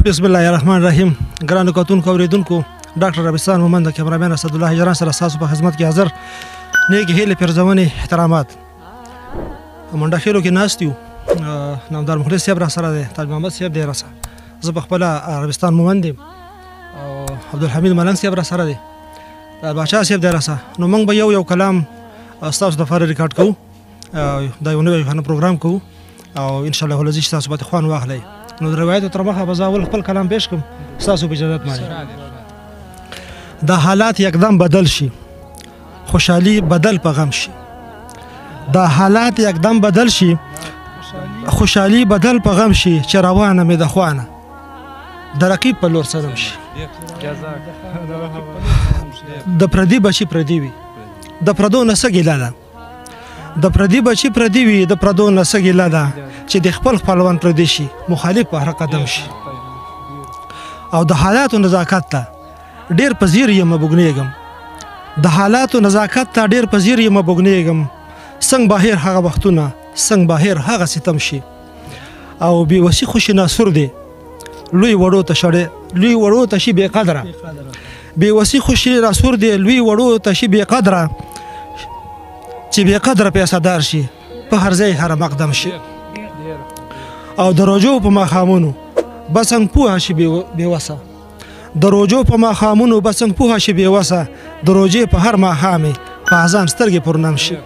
بسم الله الرحمن الرحیم. ګرانو کتونکو اوریدونکو، ډاکټر ربستان مومند د کیمرامین اسدالله هجران سره ستاسو په خدمت کې حاضر. نیکې هیلې پرځونې احترامات. منډه خیلو کې ناست یو، نامدار مخلص صاحب را سره دی، تاج محمد صاحب دی را سره، زه پخپله ربستان مومند یم او عبدالحمید ملنګ صاحب را سره دی، باچا صاحب دی را سره. نو موږ به یو کلام ستاسو دپاره ریکارډ کوو، دا یو نوی پروګرام کوو او انشاءالله العزیز چې تاسو به خوند واخلئ. نو د روایتو تر مخه به زه اول خپل کلام پیش کړم ستاسو په اجازت باندې. دا حالات یکدم بدل شي، خوشحالي بدل په غم شي. دا حالات یکدم بدل شي، خوشحالي بدل په غم شي، چې روانه مې د خوانه د رقیب په لور صدم شي. د پردي بچي پردي وي، د پردو نه څه ګیله ده، د پردي بچي پردي وي، د پردو نه څه ګیله ده، چې د خپل خپلوان پردي شي، مخالف په هر قدم شي. او د حالاتو نزاکت ته ډېر په ځیر یم بوګنېږم، د حالاتو نزاکت ته ډېر په ځیر یم بوګنېږم، څنګ بهر هغه وختونه، څنګ بهر هغه ستم شي. او بې وسي خوشي ناسور دی، لوی وړو ته شړې، لوی وړو ته شي بې قدره، بې وسي خوشي ناسور دی، لوی وړو ته شي بې قدره، چې بې قدره پیسهدار شي، په هر ځای هر مقدم شي. او د روجو په ماښامونو به څنګ پوهه شي بې وسه، د روجو په ماښامونو به څنګ پوهه شي بې وسه، د روجې په هر ماښامې په اذان سترګې پرنم شي.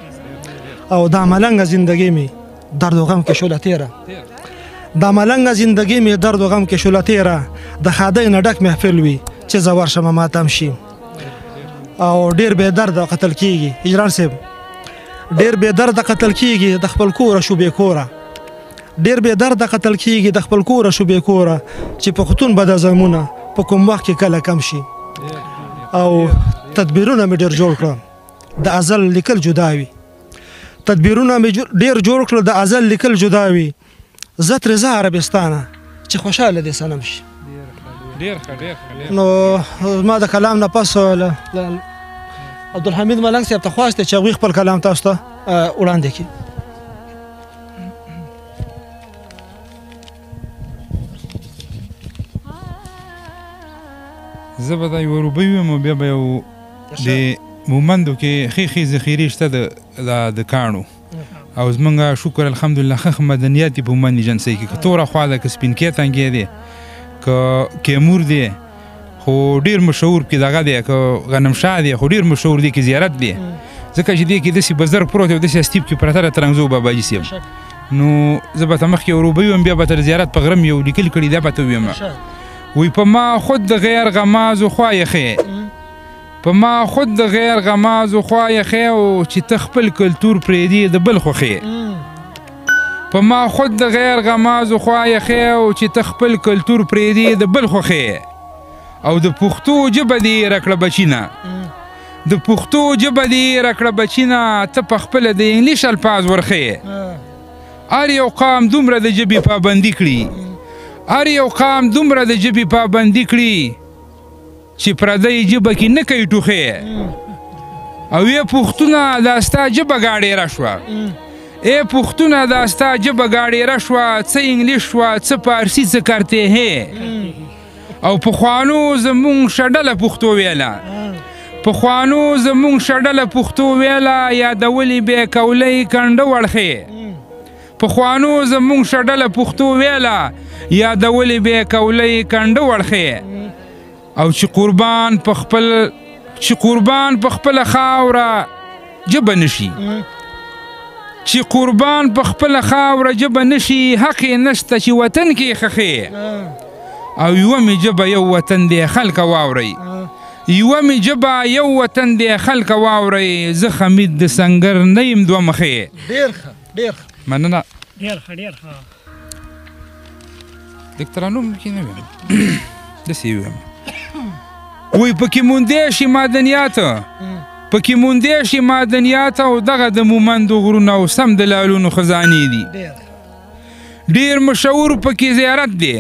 او دا ملنګه زندګي مې درد و غم کې شوله تیره، دا ملنګه زندګي مې درد و غم کې شوله تیره، د ښادۍ نه ډک محفل وي چې زه ورشم ماتم شي. او ډېر بې درده قتل کېږي، هجران صاحب ډېر بې درده قتل کېږي، د خپل کوره شو بې کوره، ډېر بې درده قتل کېږي، د خپل کوره شو بې کوره، چې پښتون به د زمونه په کوم وخت کې کله کم شي. او تدبیرونه مې ډېر جوړ کړه، د ازل لیکل جدا وي، تدبیرونه مې ډېر جوړ کړه، د ازل لیکل جدا وي، زه ترې ځه عربستانه چې خوشحاله دې صنم شي. نو زما د کلام نه پس عبدالحمید ملنګ صاحب ته خواست دی چې هغوی خپل کلام تاسو ته وړاندې کړي. زه به دا یوه روبۍ ویم او بیا به یو د مومندو کې ښې ښې ذخیرې شته د کاڼو، او زمونږ شکر الحمدلله ښه مدنیات دي په مومند ایجنسۍ کې، که توره خوا ده، که سپینکۍ تنګی دی، که کیمور دی، خو ډېر مشهور کې دغه دی، که غنمشاه دی، خو ډېر مشهور دی کې زیارت دی، ځکه چې دې کې داسې بزر پروت دی او داسې استیب کې پرته ده ترنګزو باباجي صاحب. نو زه به ته مخکې یو روبۍ ویم، بیا به تر زیارت په غره مې یو لیکل کړي، دا به ته ویم. وی په ما خود د غیر غمازو خوا یخې، په ما خود د غیر غمازو خوا یخې، او چې ته خپل کلتور پرېږدي د بل خوښې، په ما خود د غیر غمازو خوا یخې، او چې ته خپل کلتور پرېږدي د بل خوښې، او د پښتو ژبه دې هېره کړه بچینه، د پښتو ژبه دې هېره کړه بچینه، ته په خپله د انګلیش الفاظ ورښې. هر یو قام دومره د ژبې پابندي کړي، هر یو قام دومره د ژبې پابندي کړي، چې پردۍ ژبه کې نه کوي ټوخې. او ای پښتونه دا ستا ژبه ګاډېره شوه، ای پښتونه دا ستا ژبه ګاډېره شوه، څه انګلیش شوه، څه پارسي، څه کرتېهې. او پخوانو زمونږ شډله پښتو ویله، پخوانو زمونږ شډله پښتو ویله، یادولې بې کولۍ کنډه وړښې، پخوانو زمونږ شډله پښتو ویله، یادولې بې کولۍ کنډه وړښې. او چې قربان په خپله خاوره ژبه نشي، چې قربان په خپله خاوره ژبه نشي، حق یې نشته چې وطن کې خښې. او یوه مې ژبه یو وطن دی خلکه واورئ، یوه مې ژبه یو وطن دی خلکه واورئ، زه خمید د سنګر نه یم دوه مخې. ډېر ښه، ډېر ښه، مننه. ډېر ښه، ډېر ښه. لږ ترانو کې نه ویم، داسې یې ویم. وی پکې موندی شي معدنیات، پکې موندی شي معدنیات، او دغه د مومندو غرونه او سم د لالونو خزانې دي. ډېر مشهور پکې زیارت دی،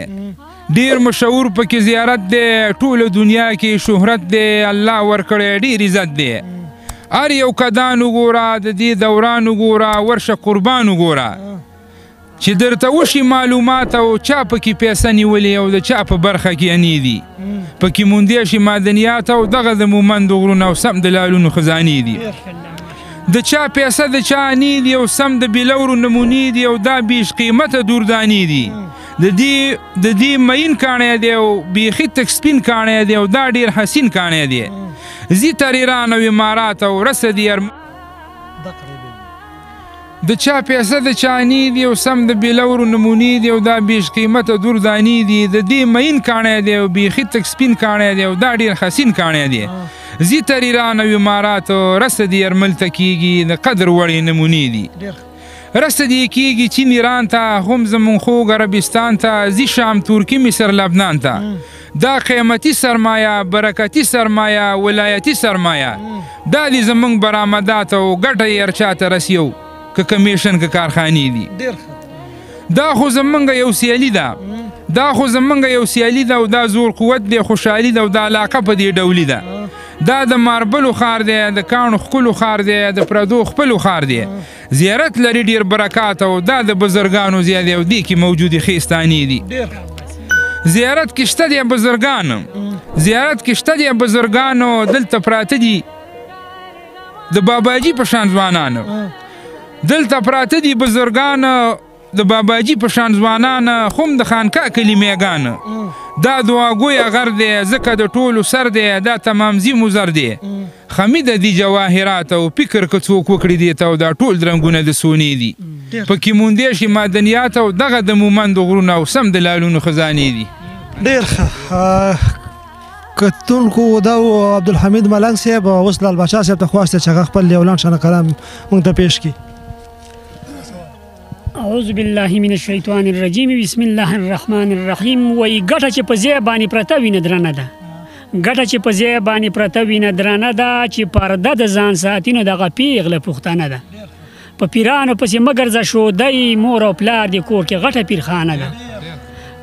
ډېر مشهور پکې زیارت دی، ټوله دنیا کې شهرت دی، الله ورکړی ډېر عزت دی. هر یو کدان وګوره، د دې دوران وګوره، ورشه قربان وګوره، چې درته وشي معلومات او چا پکې پیسه نیولې او د چا په برخه کې انې دي پکې موندې شي معدنیات او دغه د مومندو غرونه او سم د لالونو خزانې دي د چا پیسه د چا انې دي او سم د بلورو نمونې دي او دا بیش قیمته دوردانې دي د دې مین کاڼی دی او بیخي تک سپین کاڼی دی او دا ډېر حسین کاڼی دی زی تر ایران او امارات او رسدي د چا پیسه د چا انې دي او سم د بلورو نمونې دي او دا بیش قیمته دوردانې دي د دې مین کاڼی دی او بیخي تک سپین کاڼی دی او دا ډېر حسین کاڼی دی زی تر ایران او امارات او رسدي یرمل ته کیږي د قدر وړې نمونې دي رسدي کیږي چین ایران ته هم زمون خوږ عربستان ته زی شام ترکی مصر لبنان ته دا قیمتي سرمایه برکتي سرمایه ولایتي سرمایه دا دي زمونږ برآمدات او ګټه یې هر چا ته رسیو که کمیشن که کارخانې دي دا خو زمونږ یو سیالي ده او دا زور قوت دی خوشحالي ده او دا علاقه په دې ډولي ده دا د ماربلو ښار دی د کاڼو ښکلو ښار دی د پردو خپلو ښار دی زیارت لري ډېر برکات او دا د بزرګانو زیات دی او دې کې موجودې ښې دي زیارت کې شته دی بزرګانو دلته پراته دي د باباجي په شان ځوانان دلته پراته دي بزرګان د باباجي په شان ځوانان هم د خانقاه کلیمېګان دا دعاګویه غر دی ځکه د ټولو سر دی دا تمامزي مزر دی خمیده دي جواهرات او فکر که څوک وکړي دې ته او دا ټول رنګونه د سونې دي پکې موندې شي معدنیات او دغه د مومندو غرونه او سم د لالونو خزانې دي ډېر ښه کتونکو دا و عبدالحمید ملنګ صاحب اوس لال باچا صاحب ته خواست چې هغه خپل یو لنډ شانه کلام موږ ته پیش کړي اعوذ بالله من الشیطان الرجیم بسم الله الرحمن الرحیم وای ګټه چې په ځای باندې پرته وي نه درنه ده ګټه چې په ځای باندې پرته وي نه درنه ده چې پرده د ځان ساتي نو دغه پیغله پښتانه ده په پیرانو پسې مه ګرځه شودی مور او پلار د کور کې غټه پیرخانه ده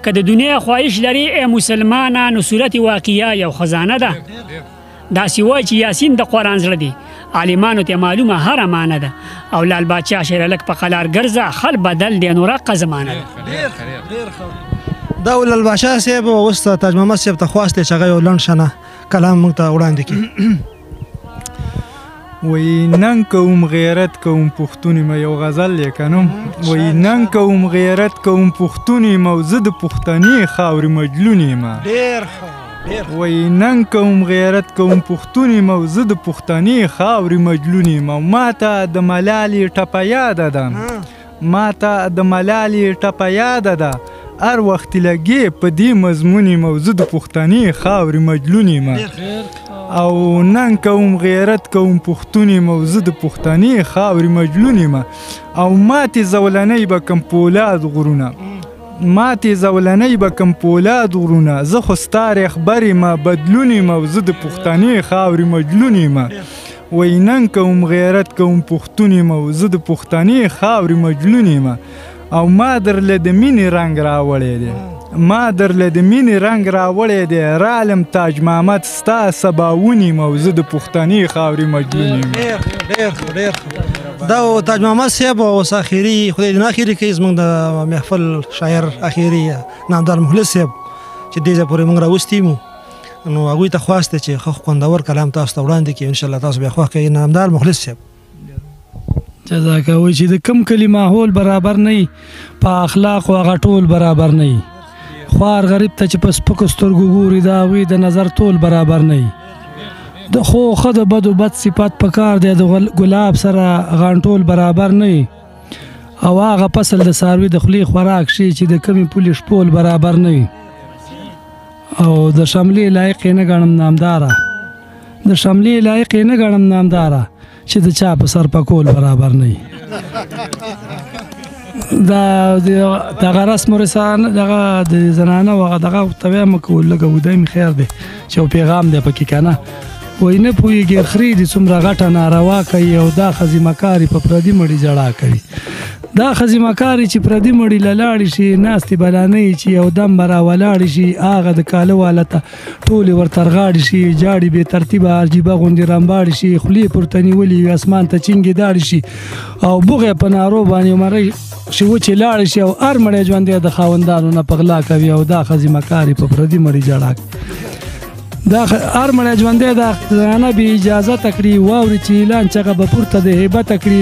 که د دنیا خواهش لري ای مسلمانه نو صورت واقعه یو خزانه ده داسې وایي چې یاسین د قرآن زړه دی عالمانو ته معلومه هر معنی ده او لال باچا شعر لک په قلار ګرځه خل بدل دی نو رقه زمانه ده دا لال باچا صاحب اوس تاج محمد صاحب ته خواست چې هغه یو لنډ شانه کلام موږ ته وړاندې کړي وی نن کوم غیرت کوم پښتون ما یو غزل لیکنم وی نن کوم غیرت کوم پښتون ما زه د پښتني خاورې مجلونی ما وی نن کوم غیرت کوم پښتون ما زه د پښتني خاورې مجلونی ما ته د ملالې ټپه یاده ده هر وخت لګې په دې مضمونې ما زه د پښتني خاورې مجلونی ما او نن کوم غیرت کوم پښتون ما زه د پښتني خاورې مجلونی ما او ماتې زولنۍ به کم پولاد غرونه زه خو ستا رهبرې ما بدلونی ما زه د پښتني خاورې مجلونی ما وی نن کوم غیرت کوم پښتون ما زه د پښتني خاورې مجلونی ما او ما درله د مینې رنګ راوړی دی رالم تاج محمد ستا سباونی ما زه د پښتني خاورې مجلونی ما دا تاج محمد صاحب اوس اخري خدای دې نه اخري کوي زموږ د محفل شاعر اخري نامدار مخلص صاحب چې دې ځای پورې موږ راوستي مو نو هغوی ته خواست دی چې ښه خوندور کلام تاسو ته وړاندې کړي انشاءالله تاسو بیا خوښ کوئ نامدار مخلص صاحب جزاک وای چې د کم کلی ماحول برابر نه په اخلاق او هغه ټول برابر نه خوار غریب ته چې په سپکو سترګو ګوري د هغوی د نظر ټول برابر نه د خو ښه د بدو بد صفات پکار دی د ګلاب سره غانټول برابر نه او هغه فصل د څاروي د خولې خوراک شي چې د کمې پولې شپول برابر نه او د شملې لایق یې نه ګڼم نامداره چې د چا په سر پکول برابر نه دغه رسم و رسانه دغه د زنانه و دغه ته وایم که لږه ودی مې خیر دی چې یو پیغام دی پکې که نه وای نه پوهېږي خرې دې څومره غټه ناروا کوي او دا ښځې مکاري په پردي مړي ژړا کوي. دا ښځې مکاري چې پردي مړي له لاړې شي ناستې بلانۍ چې یو دم به راولاړې شي هغه د کاله واله ته ټولې ورته رغاړې شي جاړې بې ترتیبه عجیبه غوندې رمباړې شي خولې پورته نیولې وي اسمان ته چینګې داړې شي او بوغې په نارو باندې مرۍ چې وچې لاړې شي او هر مړی ژوندی د خاوندانو نه په غلا کوي او دا ښځې مکاري په پردي مړي ژړا کوي. دا هر مړی ژوندی دا زنانه بې اجازته کړي واوري چې اعلان چغه به پورته د هیبته کړي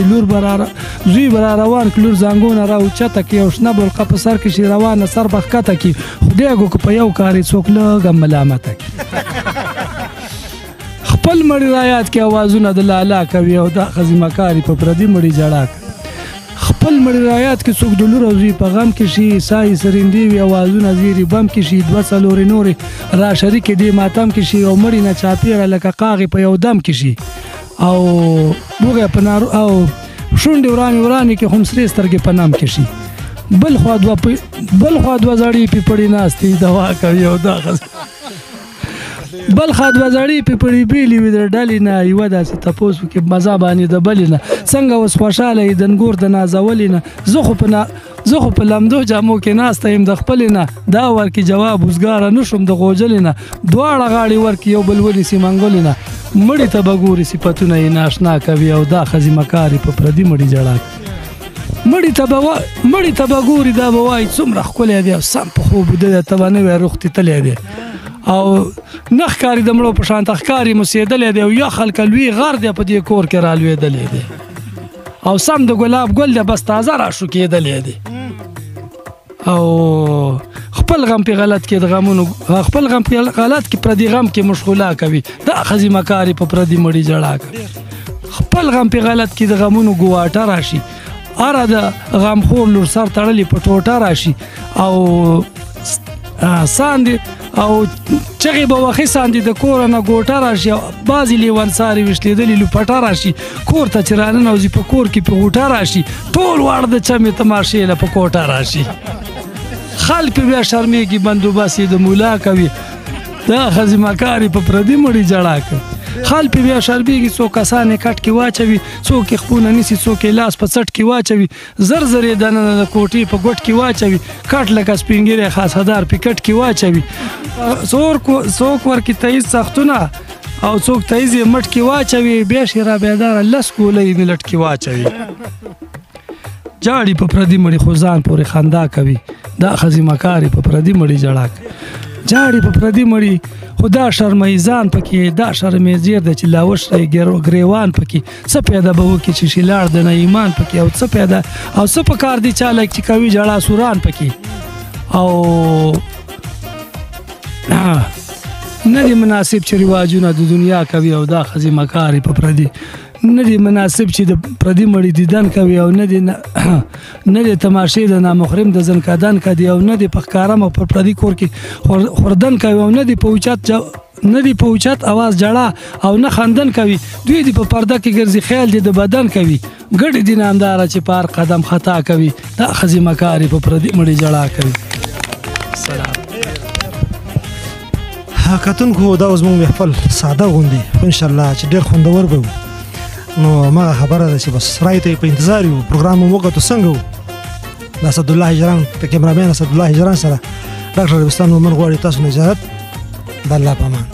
زوی به را روان کړي لور زانګونه را اوچته کړي او شنه بلقه په سر کې شي روانه سر به ښکته کړي خدایږو که په یو کار یې څوک لږه ملامته کړي. خپل مړي را یاد کړي اوازونه د لالا کوي او دا ښځې مکاري په پردي مړي ژړا کوي. خپل مړي را یاد کړي څوک د لور او زوی په غم کې شي سایې سرندې وي اوازونه زیري بم کې شي دوه څلورې نورې را شریکې دې ماتم کې شي او مړي نه چاپېره لکه قاغې په یو دم کې شي او بوغې په نارو او شونډې ورانې کې هم سرې سترګې په نام کې شي. بل خوا دوه زړې پیپړې ناستې دوا کوي او دا بل خوا دوه زړې پیپړې بیلې وي د ډلې نه یوه داسې تپوس وکړي مزه باندې د بلې نه څنګه اوس خوشحاله یې دنګور د نازولې نه زه خو په لمدو جامو کې ناسته یم د خپلې نه دا ورکې جواب اوزګاره نه شوم د غوجلې نه دواړه غاړې ورکې یو بل ونیسي منګولې نه مړي ته به ګوري صفتونه یې ناشنا کوي او دا ښځې مکاري په پردي مړي ژړا کوي. مړي ته به ګوري دا به وایي څومره ښکلی دی او سم په خوب ویده دی ته به نه وی روغتې تلی دی او نه ښکاري د مړو په شانته ښکاري موسېدلی دی او یا خلکه لوی غر دی په دې کور کې را لوېدلی دی او سم د ګلاب ګل دی بس تازه را شوکېدلی دی او خپل غم په غلط کې پردي غم کې مشغوله کوي. دا ښځې مکاري په پردي مړي ژړا کوي. خپل غم په غلط کې د غمونو ګواټه راشي اره د غمخور لور سر تړلې په ټوټه راشي او ساندې او چغې به وخې ساندې د کوره نه ګوټه راشي او بعضې لیونسارې وشلېدلې لوپټه راشي کور ته چې راننوځي په کور کې په غوټه راشي ټول واړه د چمې تماشې له په کوټه راشي خلک بیا شرمېږي بندوبست یې د مولا کوي. دا ښځې مکاري په پردي مړي ژړا کوي. خلک بیا شرمېږي څوک کسان یې کټ کې واچوي څوک یې خپونه نیسي څوک یې لاس په څټ کې واچوي زر یې دننه د کوټې په ګوټ کې واچوي کټ لکه سپین ږیری خاصدار په کټ کې واچوي څوک ورکې تیز سختونه او څوک تیز یې مټ کې واچوي بیا شي را بیداره لس ګولۍ مې لټ کې واچوي. جاړي په پردي مړي خو ځان پورې خندا کوي. دا ښځې مکاري په پردي مړي ژړا کوي. جاړي په پردي مړي خو دا شرمۍ ځان پکې دا شرمې زیر دی چې لاوشری ګریوان پکې څه پیدا به وکړي چې شي لاړ د نه ایمان پکې او څه پیدا او څه په کار دی چاله چې کوي ژړا سوران پکې او نه دی مناسب چې رواجونه د دنیا کوي او دا ښځې مکاري په پردي نه دی مناسب چې د پردي مړي دیدن کوي او نه دی تماشې د نامحرم د زنکدن کوي او نه دی په ښکاره مو په پردي کور کې خوردن کوي او نه دی په اوچت اواز جړه او نه خندن کوي. دوی دی په پرده کې ګرځي خیال دی د بدن کوي ګډې دي نامداره چې په هر قدم خطا کوي. دا ښځې مکاري په پردي مړي ژړا کوي. سلام کتونکو دا اوس موږ محفل ساده غوندي خو انشاءالله چې ډېر خوندور به وي نو ما خبره ده چې بس رای ته په انتظار یو پروګرام مو وکړو څنګه و د اسدالله هجران په کیمرامین اسدالله هجران سره ډاکټر وستان مومن غواړي تاسو نه اجازه د الله په امان.